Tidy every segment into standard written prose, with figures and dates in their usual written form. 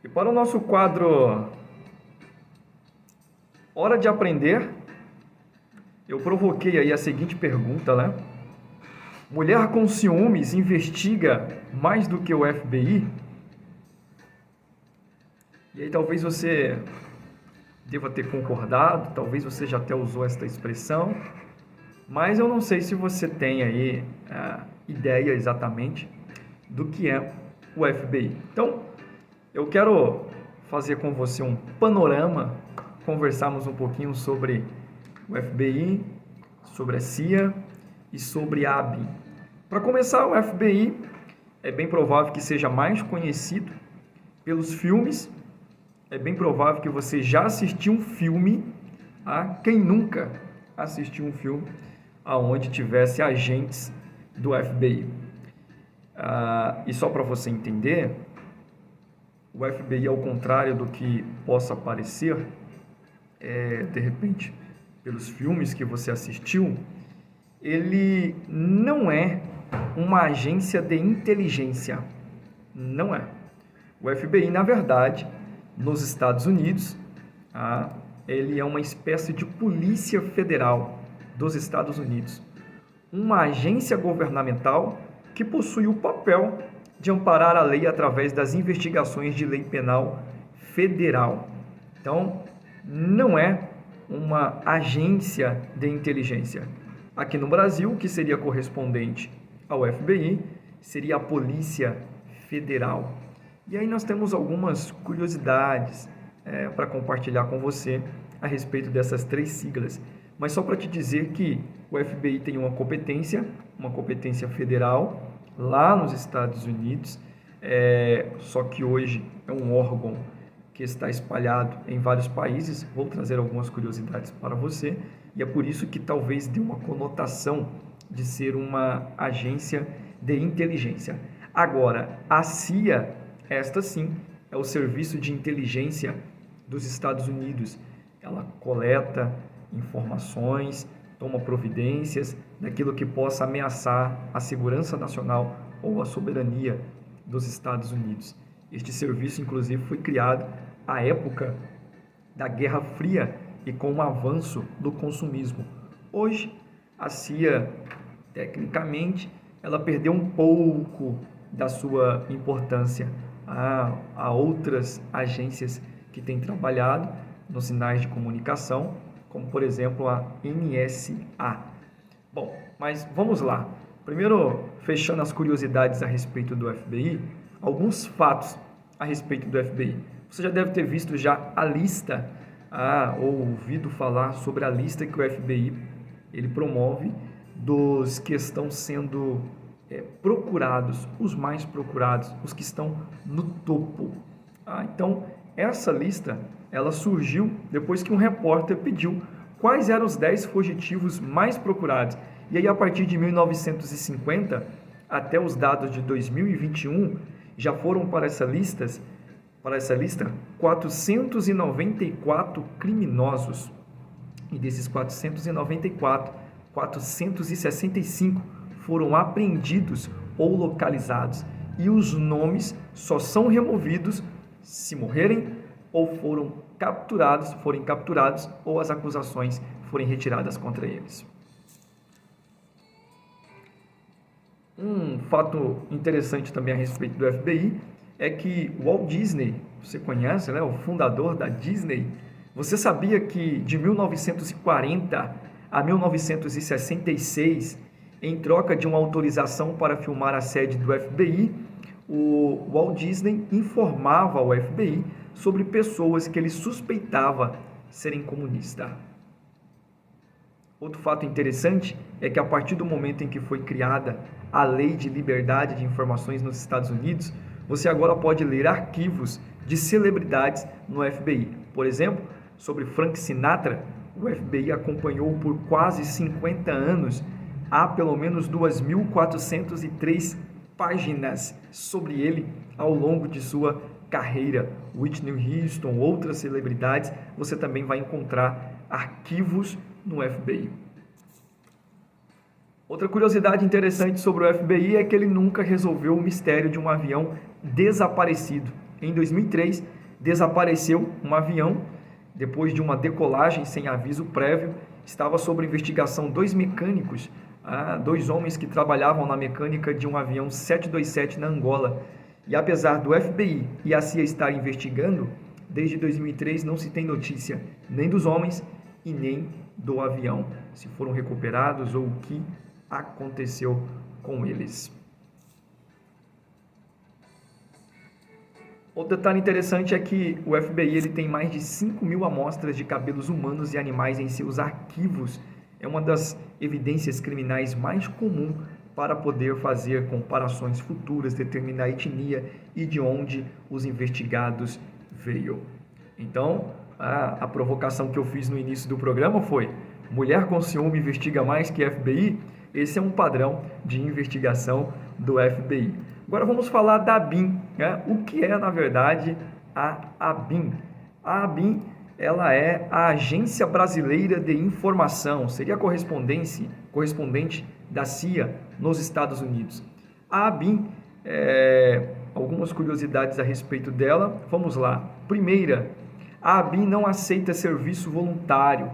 E para o nosso quadro Hora de Aprender, eu provoquei aí a seguinte pergunta, né? Mulher com ciúmes investiga mais do que o FBI? E aí talvez você deva ter concordado, talvez você já até usou esta expressão, mas eu não sei se você tem aí a ideia exatamente do que é o FBI. Então, eu quero fazer com você um panorama, conversarmos um pouquinho sobre o FBI, sobre a CIA e sobre a ABIN. Para começar, o FBI é bem provável que seja mais conhecido pelos filmes. É bem provável que você já assistiu um filme, quem nunca assistiu um filme aonde tivesse agentes do FBI. E só para você entender, o FBI, ao contrário do que possa parecer, de repente, pelos filmes que você assistiu, ele não é uma agência de inteligência. Não é. O FBI, na verdade, nos Estados Unidos, ele é uma espécie de polícia federal dos Estados Unidos. Uma agência governamental que possui o papel de amparar a lei através das investigações de lei penal federal. Então, não é uma agência de inteligência. Aqui no Brasil, o que seria correspondente ao FBI, seria a Polícia Federal. E aí nós temos algumas curiosidades para compartilhar com você a respeito dessas três siglas. Mas só para te dizer que o FBI tem uma competência federal lá nos Estados Unidos, só que hoje é um órgão que está espalhado em vários países. Vou trazer algumas curiosidades para você, e é por isso que talvez dê uma conotação de ser uma agência de inteligência. Agora, a CIA, esta sim, é o Serviço de Inteligência dos Estados Unidos. Ela coleta informações, toma providências daquilo que possa ameaçar a segurança nacional ou a soberania dos Estados Unidos. Este serviço, inclusive, foi criado à época da Guerra Fria e com o avanço do consumismo. Hoje, a CIA, tecnicamente, ela perdeu um pouco da sua importância. Há outras agências que têm trabalhado nos sinais de comunicação, como, por exemplo, a NSA. Bom, mas vamos lá. Primeiro, fechando as curiosidades a respeito do FBI, alguns fatos a respeito do FBI. Você já deve ter visto já a lista, ou ouvido falar sobre a lista que o FBI ele promove dos que estão sendo procurados, os mais procurados, os que estão no topo. Então, essa lista ela surgiu depois que um repórter pediu quais eram os 10 fugitivos mais procurados. E aí, a partir de 1950 até os dados de 2021, já foram para essa lista 494 criminosos. E desses 494, 465 foram apreendidos ou localizados. E os nomes só são removidos se morrerem ou forem capturados ou as acusações forem retiradas contra eles. Um fato interessante também a respeito do FBI é que o Walt Disney, você conhece, né, o fundador da Disney, você sabia que de 1940 a 1966, em troca de uma autorização para filmar a sede do FBI, o Walt Disney informava ao FBI sobre pessoas que ele suspeitava serem comunistas. Outro fato interessante é que a partir do momento em que foi criada a Lei de Liberdade de Informações nos Estados Unidos, você agora pode ler arquivos de celebridades no FBI. Por exemplo, sobre Frank Sinatra, o FBI acompanhou por quase 50 anos. Há pelo menos 2.403 páginas sobre ele ao longo de sua carreira. Whitney Houston, outras celebridades, você também vai encontrar arquivos no FBI. Outra curiosidade interessante sobre o FBI é que ele nunca resolveu o mistério de um avião desaparecido. Em 2003, desapareceu um avião depois de uma decolagem sem aviso prévio. Estava sob investigação dois mecânicos, dois homens que trabalhavam na mecânica de um avião 727 na Angola. E apesar do FBI e a CIA estarem investigando, desde 2003 não se tem notícia nem dos homens e nem do avião, se foram recuperados ou o que aconteceu com eles. Outro detalhe interessante é que o FBI ele tem mais de 5.000 amostras de cabelos humanos e animais em seus arquivos. É uma das evidências criminais mais comuns para poder fazer comparações futuras, determinar a etnia e de onde os investigados veio. Então, a provocação que eu fiz no início do programa foi: mulher com ciúme investiga mais que FBI? Esse é um padrão de investigação do FBI. Agora vamos falar da ABIN, né? O que é, na verdade, a ABIN? A ABIN, ela é a Agência Brasileira de Informação, seria correspondente da CIA nos Estados Unidos. A ABIN, algumas curiosidades a respeito dela, vamos lá. Primeira, a ABIN não aceita serviço voluntário,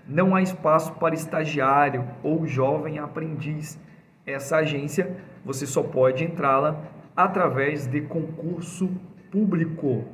não há espaço para estagiário ou jovem aprendiz. Essa agência, você só pode entrá-la através de concurso público.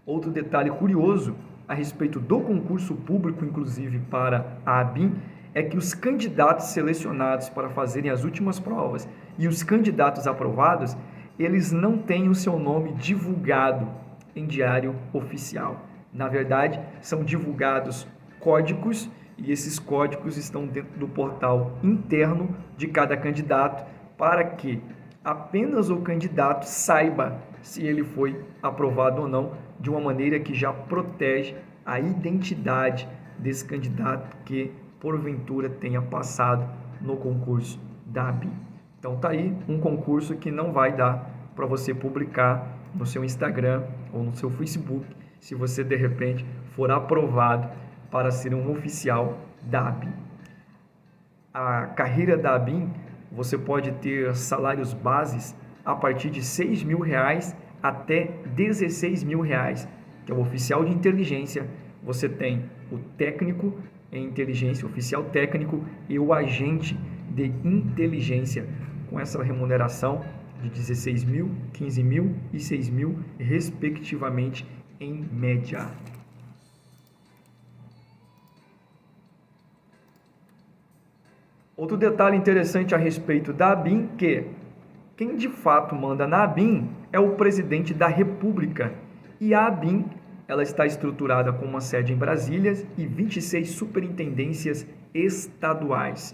Outro detalhe curioso a respeito do concurso público, inclusive para a ABIN, é que os candidatos selecionados para fazerem as últimas provas e os candidatos aprovados, eles não têm o seu nome divulgado em diário oficial. Na verdade, são divulgados códigos e esses códigos estão dentro do portal interno de cada candidato para que apenas o candidato saiba se ele foi aprovado ou não, de uma maneira que já protege a identidade desse candidato que porventura tenha passado no concurso da ABIN. Então tá aí um concurso que não vai dar para você publicar no seu Instagram ou no seu Facebook, se você de repente for aprovado para ser um oficial da ABIN. A carreira da ABIN, você pode ter salários bases a partir de R$6.000 até R$16.000, que é o oficial de inteligência. Você tem o técnico em inteligência, oficial técnico, e o agente de inteligência, com essa remuneração de 16.000, 15.000 e 6.000, respectivamente, em média. Outro detalhe interessante a respeito da ABIN, que quem de fato manda na ABIN é o presidente da República. E a ABIN, ela está estruturada com uma sede em Brasília e 26 superintendências estaduais.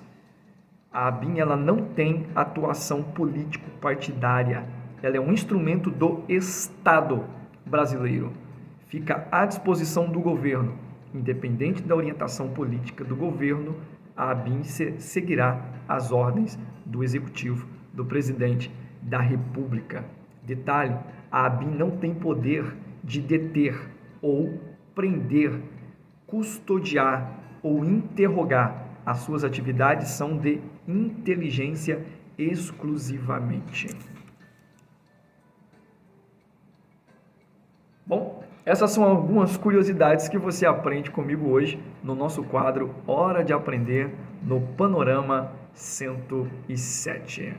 A ABIN, ela não tem atuação político-partidária. Ela é um instrumento do Estado brasileiro. Fica à disposição do governo. Independente da orientação política do governo, a ABIN seguirá as ordens do Executivo, do Presidente da República. Detalhe, a ABIN não tem poder de deter ou prender, custodiar ou interrogar. As suas atividades são de inteligência exclusivamente. Bom, essas são algumas curiosidades que você aprende comigo hoje no nosso quadro Hora de Aprender no Panorama 107.